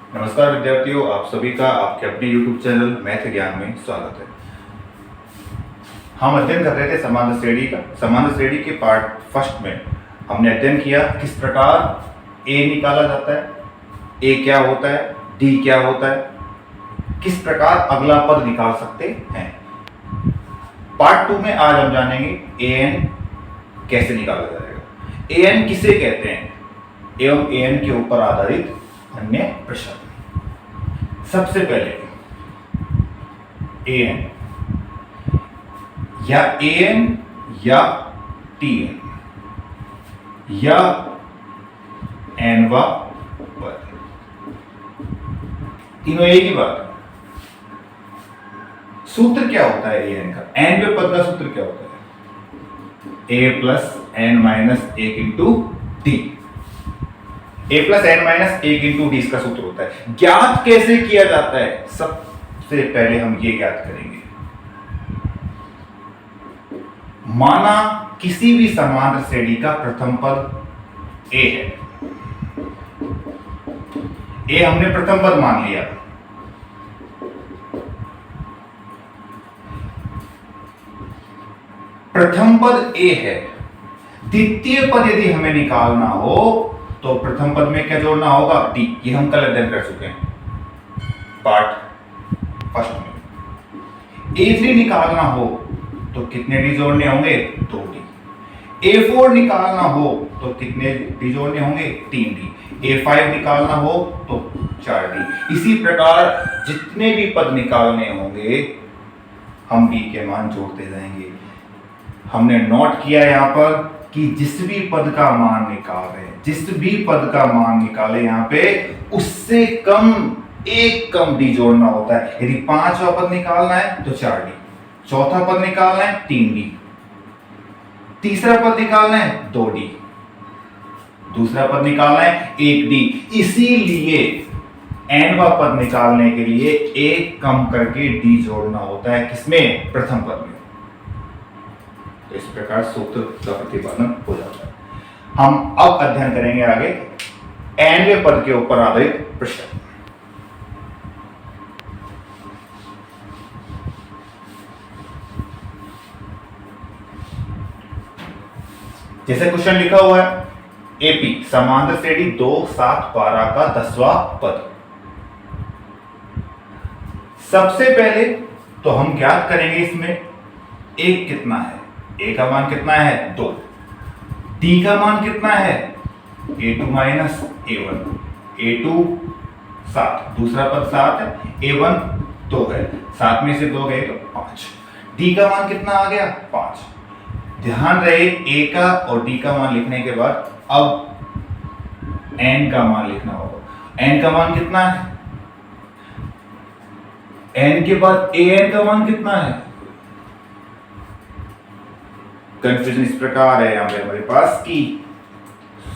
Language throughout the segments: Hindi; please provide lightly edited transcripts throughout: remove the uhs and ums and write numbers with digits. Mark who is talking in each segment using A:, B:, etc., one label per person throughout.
A: नमस्कार विद्यार्थियों, आप सभी का आपके अपने YouTube चैनल मैथ ज्ञान में स्वागत है। हम अध्ययन कर रहे थे समांतर श्रेणी का। समांतर श्रेणी के पार्ट फर्स्ट में हमने अध्ययन किया किस प्रकार ए निकाला जाता है, ए क्या होता है, डी क्या होता है, किस प्रकार अगला पद निकाल सकते हैं। पार्ट 2 में आज हम जानेंगे ए एन कैसे निकाला जाएगा, ए एन किसे कहते हैं एवं ए एन के ऊपर आधारित अन्य प्रश्न। सबसे पहले ए एन या ए एन या टी एन या एनवा पद, तीनों एक ही बात। सूत्र क्या होता है ए एन का? एनवे पद का सूत्र क्या होता है? ए प्लस एन माइनस एक इंटू डी। ए प्लस एन माइनस एक इंटू डी इसका सूत्र होता है। ज्ञात कैसे किया जाता है? सबसे पहले हम ये ज्ञात करेंगे, माना किसी भी समांतर श्रेणी का प्रथम पद ए है। ए हमने प्रथम पद मान लिया। प्रथम पद ए है, द्वितीय पद यदि हमें निकालना हो तो प्रथम पद में क्या जोड़ना होगा? डी। ये हम कल अध्ययन कर चुके हैं पार्ट फर्स्ट में। A3 निकालना हो तो कितने डी जोड़ने होंगे? 2 डी। A4 निकालना हो तो कितने डी जोड़ने होंगे? 3 डी। A5 निकालना हो तो 4 डी। इसी प्रकार जितने भी पद निकालने होंगे हम डी के मान जोड़ते जाएंगे। हमने नोट किया यहां पर कि जिस भी पद का मान निकाल रहे हैं, जिस भी पद का मान निकाले यहां पे उससे कम एक कम डी जोड़ना होता है। यदि 5वां पद निकालना है तो 4 डी, चौथा पद निकालना है 3 डी, तीसरा पद निकालना है 2 डी, दूसरा पद निकालना है 1 डी। इसीलिए एनवा पद निकालने के लिए एक कम करके डी जोड़ना होता है। किसमें? प्रथम पद में। तो इस प्रकार सूत्र का प्रतिपादन हो जाता है। हम अब अध्ययन करेंगे आगे एनवे पद के ऊपर आधारित प्रश्न। जैसे क्वेश्चन लिखा हुआ है, एपी समांतर श्रेणी 2 7 12 का 10वां पद। सबसे पहले तो हम ज्ञात करेंगे इसमें एक कितना है। ए का मान कितना है? 2। डी का मान कितना है? A2 minus A1। A2 7, दूसरा पद 7 है, A1 2 है, 7 में से 2 गए तो 5। डी का मान कितना आ गया? 5। ध्यान रहे ए का और डी का मान लिखने के बाद अब एन का मान लिखना होगा। एन का मान कितना है? एन के बाद ए एन का मान कितना है? कंफ्यूजन इस प्रकार है यहां पे हमारे पास कि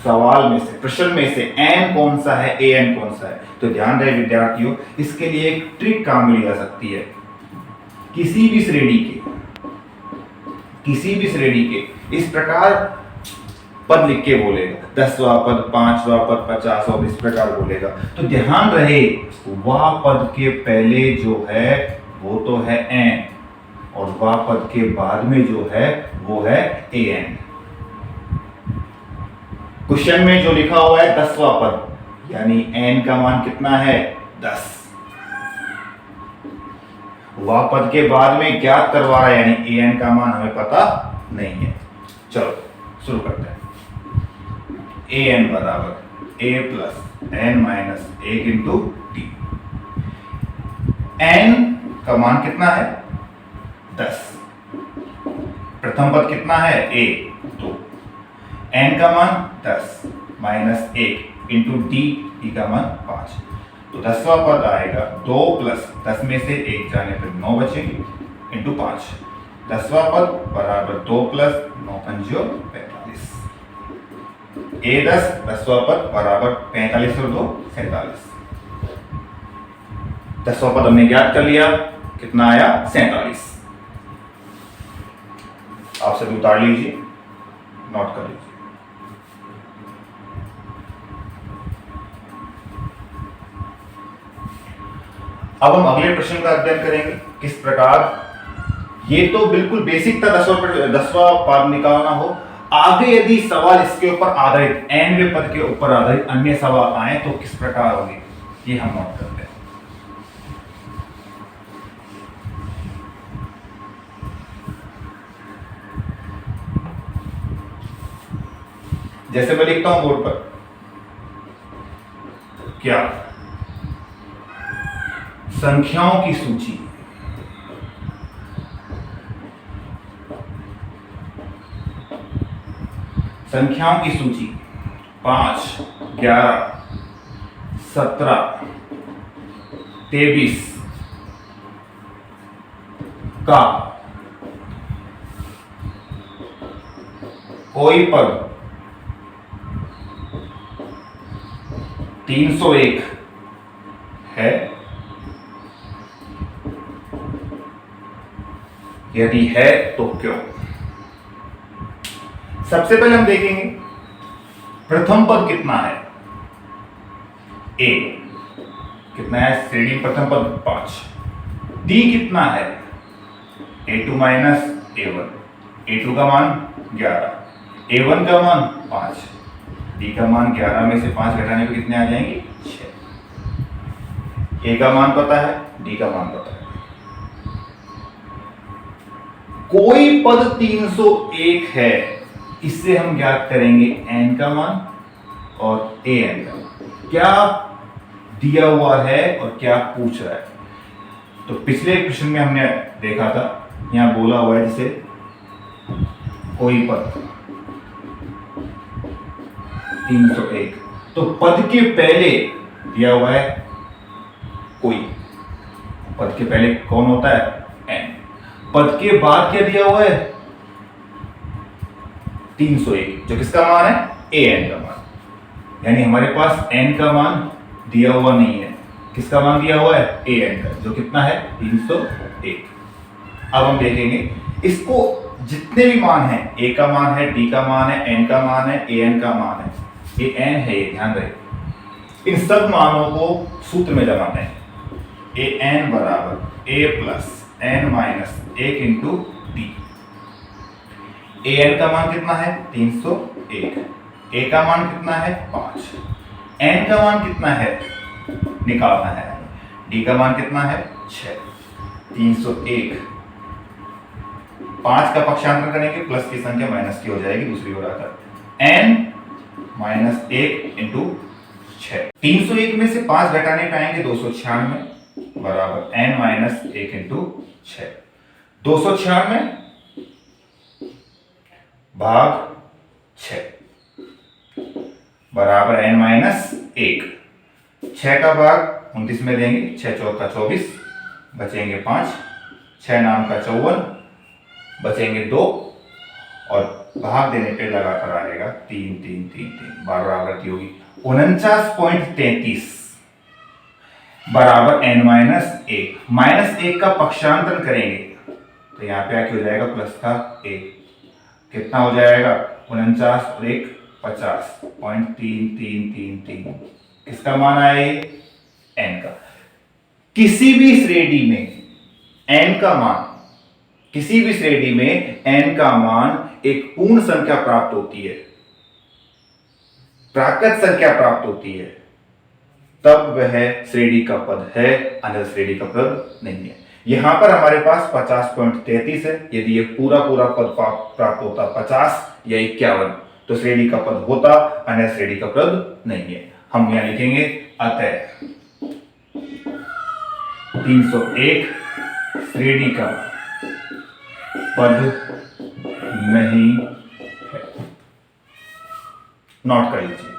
A: सवाल में से, प्रश्न में से एन कौन सा है, ए एन कौन सा है। तो ध्यान रहे विद्यार्थियों, इसके लिए एक ट्रिक काम में ली जा सकती है। किसी भी श्रेणी के इस प्रकार पद लिख के बोलेगा, 10वां पद, 5वां पद, 50वां पद, इस प्रकार बोलेगा। तो ध्यान रहे वह पद के पहले जो है वो तो है एन और वह पद के बाद में जो है वो है ए एन। क्वेश्चन में जो लिखा हुआ है 10वां पद, यानी एन का मान कितना है? 10। वह पद के बाद में ज्ञात करवा रहा है, यानी ए एन का मान हमें पता नहीं है। चलो शुरू करते हैं। ए एन बराबर A plus N minus 1 into D. N का मान कितना है? 10। प्रथम पद कितना है? ए 2। एन का मान 10 माइनस 1 इंटू डी का मान 5। तो 10वां पद आएगा 2 प्लस 10 में से 1 जाने पर 9 बचेंगे इंटू 5। 10वां पद बराबर 2 प्लस 9 पंजो 45। ए 10 10वां पद बराबर 45 और 2 47। 10वां पद हमने ज्ञात कर लिया, कितना आया? 47। आप सभी उतार लीजिए, नोट कर लीजिए। अब हम अगले प्रश्न का अध्ययन करेंगे किस प्रकार। ये तो बिल्कुल बेसिक था, 10वां पाद निकालना हो। आगे यदि सवाल इसके ऊपर आधारित, nवें पद के ऊपर आधारित अन्य सवाल आए तो किस प्रकार होंगे, ये हम नोट करते हैं। जैसे मैं लिखता हूं बोर्ड पर, क्या संख्याओं की सूची संख्याओं की सूची 5, 11, 17, 23 का कोई पद 301 है, यदि है तो क्यों। सबसे पहले हम देखेंगे प्रथम पद कितना है। ए कितना है, श्रेणी प्रथम पद 5। डी कितना है, A2 माइनस A1। A2 का मान 11, A1 का मान 5, डी का मान 11 में से 5 घटाने पे कितने आ जाएंगे, 6। ए का मान पता है, डी का मान पता है। कोई पद 301 है, इससे हम ज्ञात करेंगे n का मान और an का मान। क्या दिया हुआ है और क्या पूछ रहा है। तो पिछले प्रश्न में हमने देखा था, यहां बोला हुआ है जैसे कोई पद 301, तो पद के पहले दिया हुआ है कोई, पद के पहले कौन होता है, n। पद के बाद क्या दिया हुआ है, 301, जो किसका मान है, an का मान। यानी हमारे पास n का मान दिया हुआ नहीं है, किसका मान दिया हुआ है, an का, जो कितना है, 301। अब हम देखेंगे इसको, जितने भी मान हैं, a का मान है, d का मान है, n का मान है, an का मान है, ये n है, ये ध्यान रहे। इन सब मानों को सूत्र में जमाते हैं। an बराबर a plus n minus 1 into D. an का मान कितना है, 301। a का मान कितना है, 5। n का मान कितना है, निकालना है। d का मान कितना है, 6। 301, 5 का पक्षांतर करेंगे, प्लस की संख्या माइनस की हो जाएगी दूसरी ओर आकर, n माइनस 1 इंटू 6। 301 में से 5 घटाने पे आएंगे 296 बराबर n माइनस 1 इंटू 6। 296 भाग 6 बराबर n माइनस 1। 6 का भाग 29 में देंगे, 6 चौक का 24, बचेंगे 5, 6 नाम का 54, बचेंगे 2, और भाग देने पे लगातार आएगा 3 3 3 3, बार आवृत्ति होगी। 49.33 बराबर n माइनस 1। माइनस 1 का पक्षांतर करेंगे तो यहाँ पे आके हो जाएगा प्लस का 1, कितना हो जाएगा, 49 और 1 50.3333। किसका मान आए, n का। किसी भी श्रेणी में n का मान, किसी भी श्रेणी में n का मान एक पूर्ण संख्या प्राप्त होती है, प्राकृत संख्या प्राप्त होती है, तब वह श्रेणी का पद है, अन्य श्रेणी का पद नहीं है। यहां पर हमारे पास 50.33 है, यदि ये पूरा पूरा पद प्राप्त होता 50 या 51 तो श्रेणी का पद होता, अन्य श्रेणी का पद नहीं है। हम यहां लिखेंगे अतः 301 श्रेणी का पद नहीं है। नोट कर लीजिए।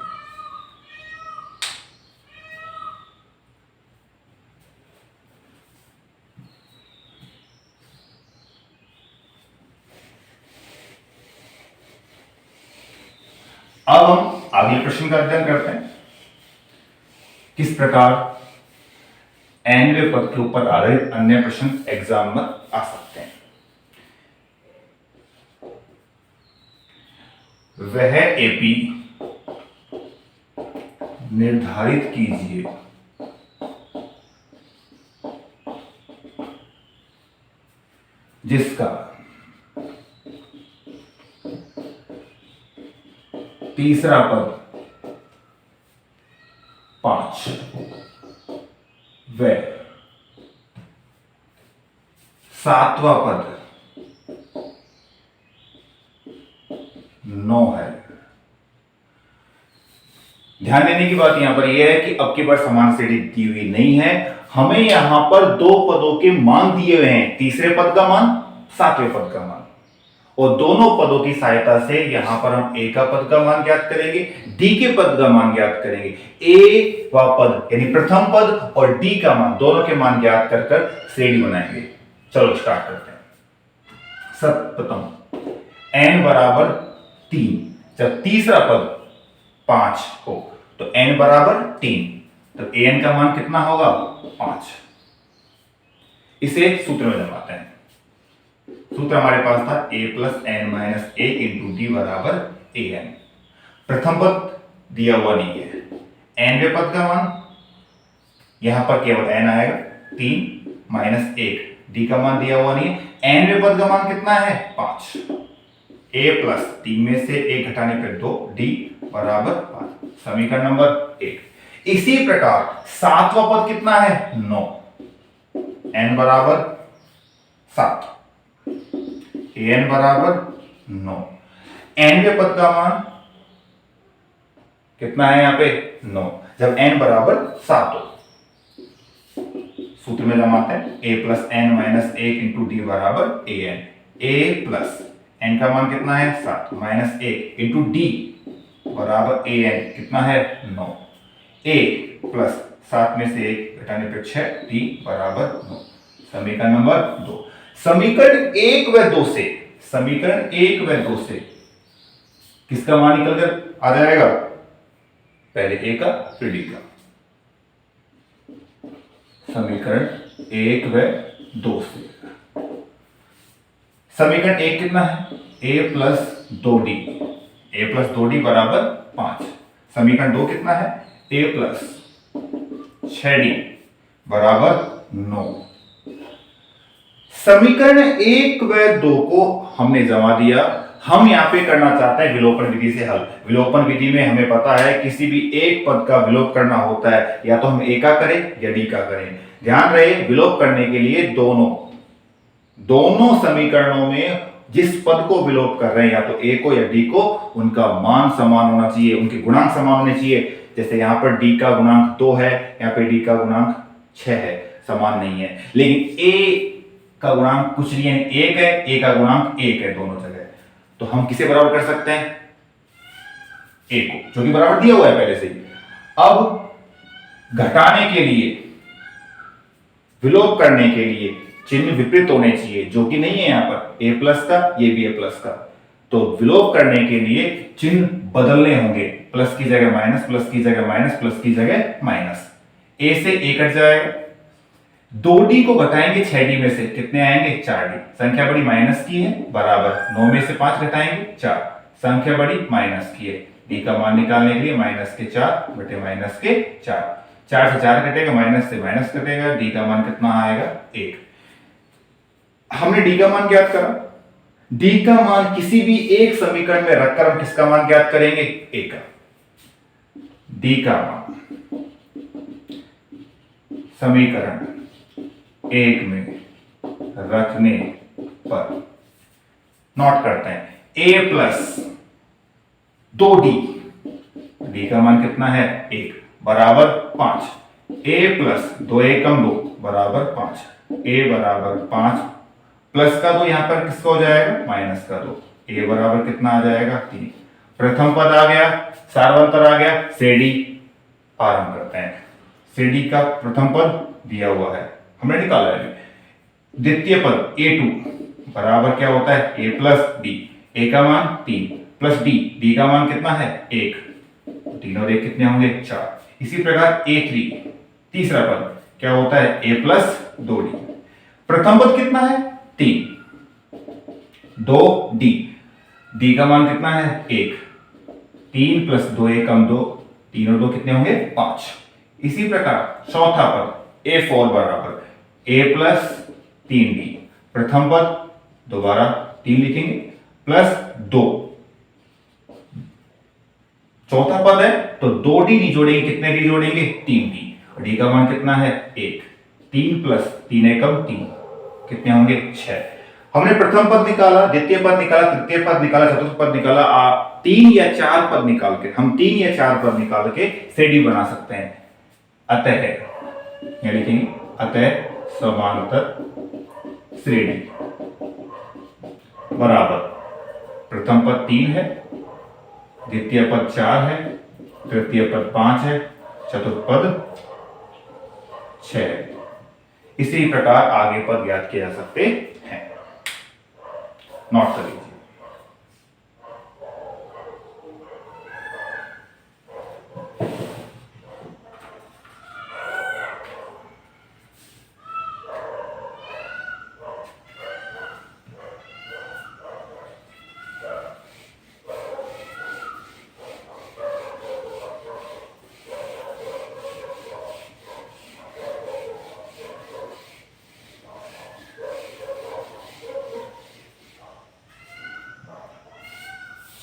A: अब हम अगले प्रश्न का अध्ययन करते हैं। किस प्रकार nवें पद के ऊपर आधारित अन्य प्रश्न एग्जाम में आ सकते हैं। वह एपी निर्धारित कीजिए जिसका तीसरा पद 5 व सातवां पद 9 है। ध्यान देने की बात यहां पर यह है कि अब की बार समान श्रेणी दी हुई नहीं है, हमें यहां पर दो पदों के मान दिए हुए हैं, तीसरे पद का मान, सातवें पद का मान, और दोनों पदों की सहायता से यहां पर हम ए का पद का मान ज्ञात करेंगे, डी के पद का मान ज्ञात करेंगे। ए का पद यानी प्रथम पद और डी का मान, दोनों के मान ज्ञात कर कर श्रेणी बनाएंगे। चलो स्टार्ट करते हैं। सर्वप्रथम n बराबर 3, जब तीसरा पद 5 हो तो n बराबर 3, तो an का मान कितना होगा? 5। इसे सूत्र में जमाते हैं। सूत्र हमारे पास था a प्लस एन माइनस एक इंटू डी बराबर an। प्रथम पद दिया हुआ नहीं है, nवें पद का मान यहां पर केवल n आएगा, 3 माइनस 1, डी का मान दिया हुआ नहीं है, nवें पद का मान कितना है? 5। a प्लस 3 में से 1 घटाने पर 2, डी बराबर 5। समीकरण नंबर 1। इसी प्रकार सातवां पद कितना है? 9, n बराबर 7, an बराबर 9, nवें पद का मान कितना है यहां पे? 9। जब n बराबर 7 हो, सूत्र में जमाते हैं a plus N minus 1 into D बराबर an। a प्लस n का मान कितना है? 7 माइनस 1 इंटू डी बराबर an कितना है? 9। a प्लस 7 में से 1 घटाने पर 6, डी बराबर 9। समीकरण नंबर 2। समीकरण 1 व 2 से, समीकरण 1 व 2 से किसका मान निकल कर आ जाएगा? पहले a का फिर d का। समीकरण 1 व 2 से समीकरण 1 कितना है? a plus 2d, a plus 2d बराबर 5। समीकरण 2 कितना है? a प्लस 6d बराबर 9। समीकरण 1 व 2 को हमने जमा दिया। हम यहां पे करना चाहते हैं विलोपन विधि से हल। विलोपन विधि में हमें पता है किसी भी एक पद का विलोप करना होता है, या तो हम a का करें या d का करें। ध्यान रहे, विलोप करने के लिए दोनों समीकरणों में जिस पद को विलोप कर रहे हैं, या तो a को या d को, उनका मान समान होना चाहिए, उनके गुणांक समान होने चाहिए। जैसे यहां पर d का गुणांक 2 है, यहां पे d का गुणांक 6 है, समान नहीं है। लेकिन a का गुणांक कुछ नहीं है, 1 है, a का गुणांक 1 है दोनों जगह। तो हम किसे बराबर कर सकते हैं? a को, जो कि बराबर दिया हुआ है पहले से ही। अब घटाने के लिए, विलोप करने के लिए चिन्ह विपरीत होने चाहिए, जो कि नहीं है यहां पर। a प्लस का, ये भी a प्लस का, तो विलोप करने के लिए चिन्ह बदलने होंगे। प्लस की जगह माइनस, प्लस की जगह माइनस, प्लस की जगह माइनस। a से a कट जाएगा, 2d को घटाएंगे 6d में से, कितने आएंगे? 4d। संख्या बड़ी माइनस की है, बराबर 9 में से 5 घटाएंगे 4, संख्या बड़ी माइनस की है। d का मान निकालने के लिए माइनस के 4 बटे माइनस के 4, 4 से 4 कटेगा, माइनस से माइनस कटेगा, d का मान कितना आएगा? 1। हमने d का मान ज्ञात करा। d का मान किसी भी एक समीकरण में रखकर हम किसका मान ज्ञात करेंगे? a का। d का मान समीकरण 1 में रखने पर नोट करते हैं a प्लस 2d, d का मान कितना है? 1 बराबर 5। a प्लस 2 एकम 2 बराबर 5, a बराबर 5 प्लस का 2 यहां पर किसका हो जाएगा? माइनस का 2। a बराबर कितना आ जाएगा? 3। प्रथम पद आ गया, सार्वंतर आ गया, श्रेणी आरंभ करते हैं। श्रेणी का प्रथम पद दिया हुआ है, हमने निकाला है। द्वितीय पद a2 बराबर क्या होता है? a प्लस d, a का मान 3 प्लस d का मान कितना है? 1, 3 और 1 कितने होंगे? 4। इसी प्रकार a3 तीसरा पद क्या होता है? a plus 2d। प्रथम पद कितना है? 3, 2d का मान कितना है? 1, 3 प्लस 2 एकम 2, 3 और 2 कितने होंगे? 5। इसी प्रकार चौथा पद a4 बराबर a प्लस 3d। प्रथम पद दोबारा 3 लिखेंगे प्लस 2, चौथा पद है तो 2d डी जोड़ेंगे, कितने डी जोड़ेंगे 3d, डी का मान कितना है 1, 3 प्लस 3 एकम 3, कितने होंगे 6। हमने प्रथम पद निकाला, द्वितीय पद निकाला, तृतीय पद निकाला, चतुर्थ पद निकाला, 3 या 4 पद निकाल के हम 3 या 4 पद निकाल के श्रेणी बना सकते हैं। अतः ये लिखेंगे अतः समांतर श्रेणी बराबर प्रथम पद 3 है, द्वितीय पद 4 है, तृतीय पद 5 है, चतुर्थ पद 6 है। इसी प्रकार आगे पद ज्ञात किए जा सकते हैं। नोट कर लीजिए।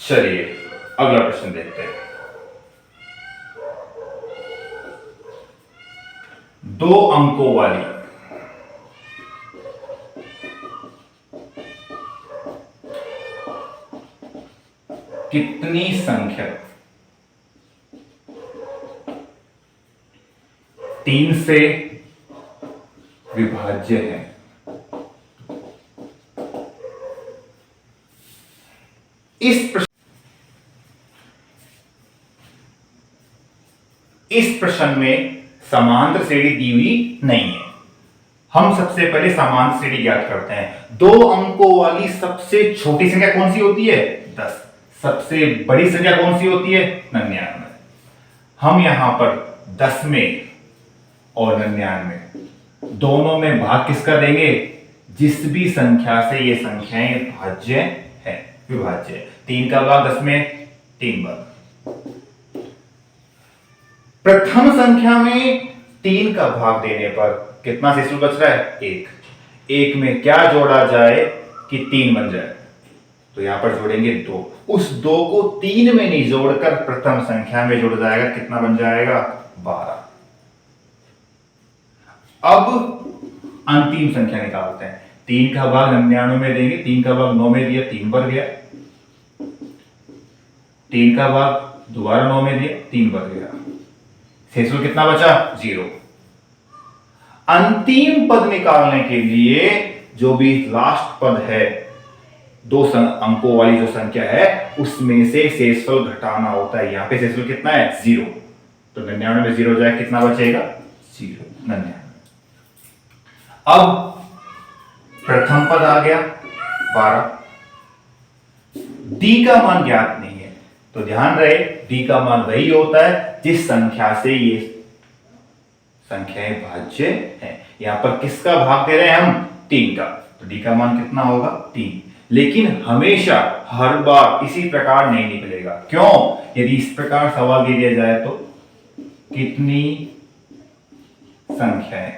A: चलिए अगला प्रश्न देखते हैं। 2 अंकों वाली कितनी संख्या 3 से विभाज्य है? इस प्रश्न में समांतर श्रेणी दी हुई नहीं है। हम सबसे पहले समांतर श्रेणी ज्ञात करते हैं। 2 अंकों वाली सबसे छोटी संख्या कौन सी होती है 10, सबसे बड़ी संख्या कौन सी होती है 99। हम यहां पर 10 में और 99 दोनों में भाग किसका देंगे, जिस भी संख्या से ये संख्याएं भाज्य है, विभाज्य। 3 का भाग 10 में 3 बार। प्रथम संख्या में 3 का भाग देने पर कितना शेषफल बच रहा है 1। 1 में क्या जोड़ा जाए कि 3 बन जाए, तो यहां पर जोड़ेंगे 2। उस 2 को 3 में नहीं जोड़कर प्रथम संख्या में जोड़ जाएगा, कितना बन जाएगा 12। अब अंतिम संख्या निकालते हैं। 3 का भाग 99 में देंगे, 3 का भाग 9 में दिया 3 बढ़ गया, 3 का भाग दोबारा 9 में दिया 3 बढ़ गया, शेषफल कितना बचा 0। अंतिम पद निकालने के लिए जो भी लास्ट पद है 2 अंकों वाली जो संख्या है उसमें से शेषफल घटाना होता है। यहां पे शेषफल कितना है 0, तो 99 में 0 जाए कितना बचेगा 0, 99। अब प्रथम पद आ गया 12, डी का मान ज्ञात नहीं है, तो ध्यान रहे डी का मान वही होता है जिस संख्या से ये संख्याएं भाज्य हैं। यहां पर किसका भाग दे रहे हैं हम 3 का, तो डी का मान कितना होगा 3। लेकिन हमेशा हर बार इसी प्रकार नहीं निकलेगा। क्यों, यदि इस प्रकार सवाल दे दिया जाए तो कितनी संख्याएं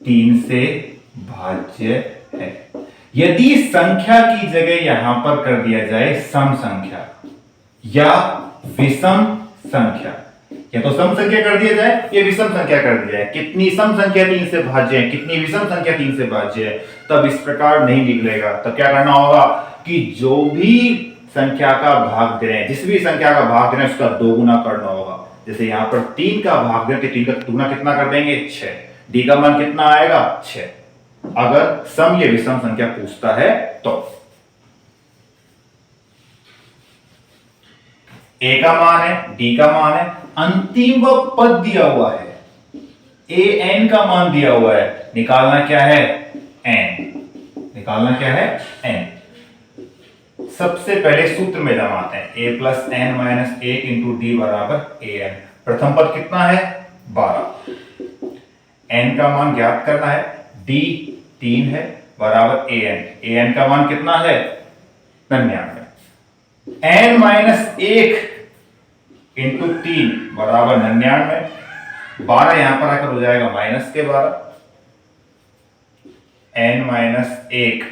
A: 3 से भाज्य है। यदि संख्या की जगह यहां पर कर दिया जाए सम संख्या या विषम संख्या, या तो सम संख्या कर दिया जाए या विषम संख्या कर दिया जाए, कितनी सम संख्या 3 से भाज्य है, कितनी विषम संख्या 3 से भाज्य है, तब इस प्रकार नहीं निकलेगा। तब क्या करना होगा कि जो भी संख्या का भाग दे रहे हैं, जिस भी संख्या का भाग दे रहे हैं उसका 2 गुना करना होगा। जैसे यहां पर 3 का भाग दे रहे हैं, 3 का गुना कितना कर देंगे 6, डी का मान कितना आएगा 6। अगर सम या विषम संख्या पूछता है तो ए का मान है, डी का मान है, अंतिम वह पद दिया हुआ है, ए एन का मान दिया हुआ है, निकालना क्या है एन, निकालना क्या है एन। सबसे पहले सूत्र में जमाते हैं, A plus N minus 1 into D बराबर ए एन। प्रथम पद कितना है 12, एन का मान ज्ञात करना है, डी 3 है बराबर ए एन का मान कितना है 99, एन माइनस 1 इंटू 3 बराबर 99, 12 यहां पर आकर हो जाएगा माइनस के 12, n-1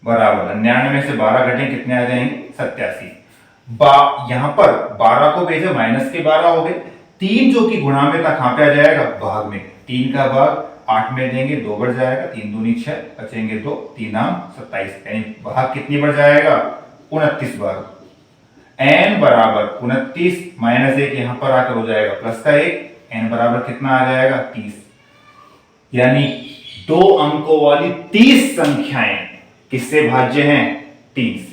A: बराबर 99 से 12 घटें कितने आ जाएंगे 87। यहां पर 12 को भेजे माइनस के 12 हो गए। 3 जो कि गुणा में था कहां पे आ जाएगा भाग में। 3 का भाग 8 में देंगे 2 बढ़ जाएगा 3 दूनी 6 बचेंगे 2 3 आम 27 यानी भाग कितनी बढ़ जाएगा 29 बार। n बराबर 29 माइनस 1 यहां पर आकर हो जाएगा प्लस का 1 n बराबर कितना आ जाएगा 30 यानी 2 अंकों वाली 30 संख्याएं किससे भाज्य हैं 30।